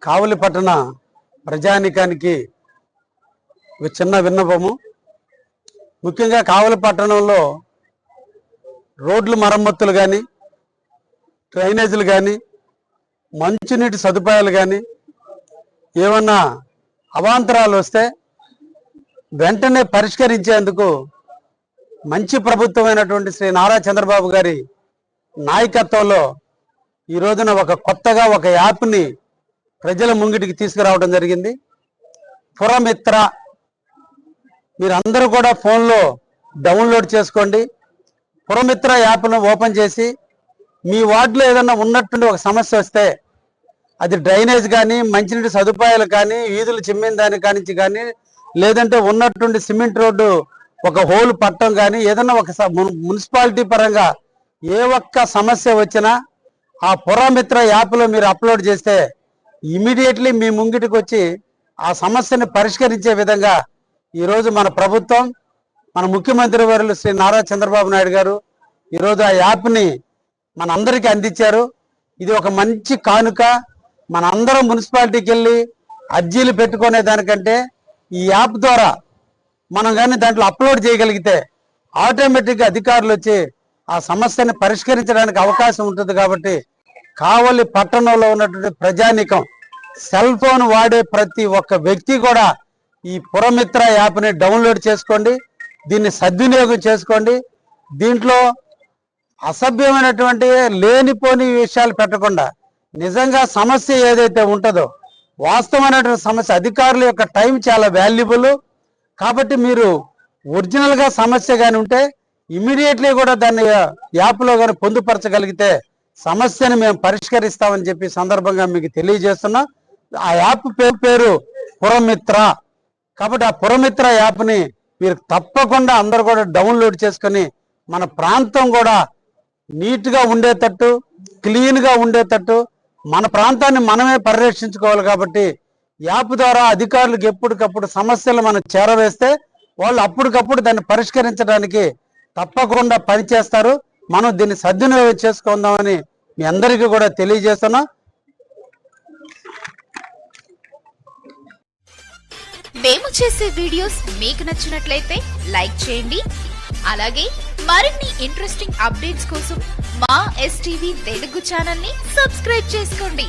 కావలి పట్టణ ప్రజానికానికి ఒక చిన్న విన్నపము. ముఖ్యంగా కావలి పట్టణంలో రోడ్లు మరమ్మతులు కానీ, డ్రైనేజీలు కానీ, మంచినీటి సదుపాయాలు కానీ ఏమన్నా అవాంతరాలు వస్తే వెంటనే పరిష్కరించేందుకు మంచి ప్రభుత్వమైనటువంటి శ్రీ నారా చంద్రబాబు గారి నాయకత్వంలో ఈ రోజున కొత్తగా ఒక యాప్ని ప్రజల ముంగిటికి తీసుకురావడం జరిగింది. పురమిత్ర. మీరందరూ కూడా ఫోన్లో డౌన్లోడ్ చేసుకోండి. పురమిత్ర యాప్ను ఓపెన్ చేసి మీ వార్డులో ఏదన్నా ఉన్నట్టుండి ఒక సమస్య వస్తే, అది డ్రైనేజ్ కానీ, మంచినీటి సదుపాయాలు కానీ, వీధులు చిమ్మిన దాని కానించి కానీ, లేదంటే ఉన్నట్టుండి సిమెంట్ రోడ్డు ఒక హోల్ పట్టడం కానీ, ఏదన్నా ఒక మున్సిపాలిటీ పరంగా ఏ ఒక్క సమస్య వచ్చినా ఆ పురమిత్ర యాప్లో మీరు అప్లోడ్ చేస్తే ఇమీడియట్లీ మీ ముంగిటికి వచ్చి ఆ సమస్యని పరిష్కరించే విధంగా ఈరోజు మన ప్రభుత్వం, మన ముఖ్యమంత్రి వర్యులు శ్రీ నారా చంద్రబాబు నాయుడు గారు ఈరోజు ఆ యాప్ని మన అందరికీ అందించారు. ఇది ఒక మంచి కానుక. మన అందరం మున్సిపాలిటీకి వెళ్ళి అర్జీలు పెట్టుకునే దానికంటే ఈ యాప్ ద్వారా మనం కానీ దాంట్లో అప్లోడ్ చేయగలిగితే ఆటోమేటిక్గా అధికారులు వచ్చి ఆ సమస్యని పరిష్కరించడానికి అవకాశం ఉంటుంది. కాబట్టి కావలి పట్టణంలో ఉన్నటువంటి ప్రజానికం, సెల్ ఫోన్ వాడే ప్రతి ఒక్క వ్యక్తి కూడా ఈ పురమిత్ర యాప్ని డౌన్లోడ్ చేసుకోండి, దీన్ని సద్వినియోగం చేసుకోండి. దీంట్లో అసభ్యమైనటువంటి లేనిపోని విషయాలు పెట్టకుండా నిజంగా సమస్య ఏదైతే ఉంటుందో వాస్తవమైనటువంటి సమస్య, అధికారుల యొక్క టైం చాలా వాల్యుబుల్. కాబట్టి మీరు ఒరిజినల్గా సమస్య కానీ ఉంటే ఇమీడియట్లీ కూడా దాన్ని యాప్లో కానీ పొందుపరచగలిగితే సమస్యను మేము పరిష్కరిస్తామని చెప్పి సందర్భంగా మీకు తెలియజేస్తున్నాం. ఆ యాప్ పేరు పురమిత్ర. కాబట్టి ఆ పురమిత్ర యాప్ని మీరు తప్పకుండా అందరూ కూడా డౌన్లోడ్ చేసుకొని మన ప్రాంతం కూడా నీట్గా ఉండేటట్టు, క్లీన్గా ఉండేటట్టు, మన ప్రాంతాన్ని మనమే పరిరక్షించుకోవాలి. కాబట్టి యాప్ ద్వారా అధికారులకు ఎప్పటికప్పుడు సమస్యలు మనం చేరవేస్తే వాళ్ళు అప్పటికప్పుడు దాన్ని పరిష్కరించడానికి తప్పకుండా పనిచేస్తారు. మనం దీన్ని సద్వినియోగం చేసుకుందామని మీ అందరికీ కూడా తెలియజేస్తున్నాం. మేము చేసే వీడియోస్ మీకు నచ్చినట్లయితే లైక్ చేయండి. అలాగే మరిన్ని ఇంట్రెస్టింగ్ అప్డేట్స్ కోసం మా STV తెలుగు ఛానల్ ని సబ్స్క్రైబ్ చేసుకోండి.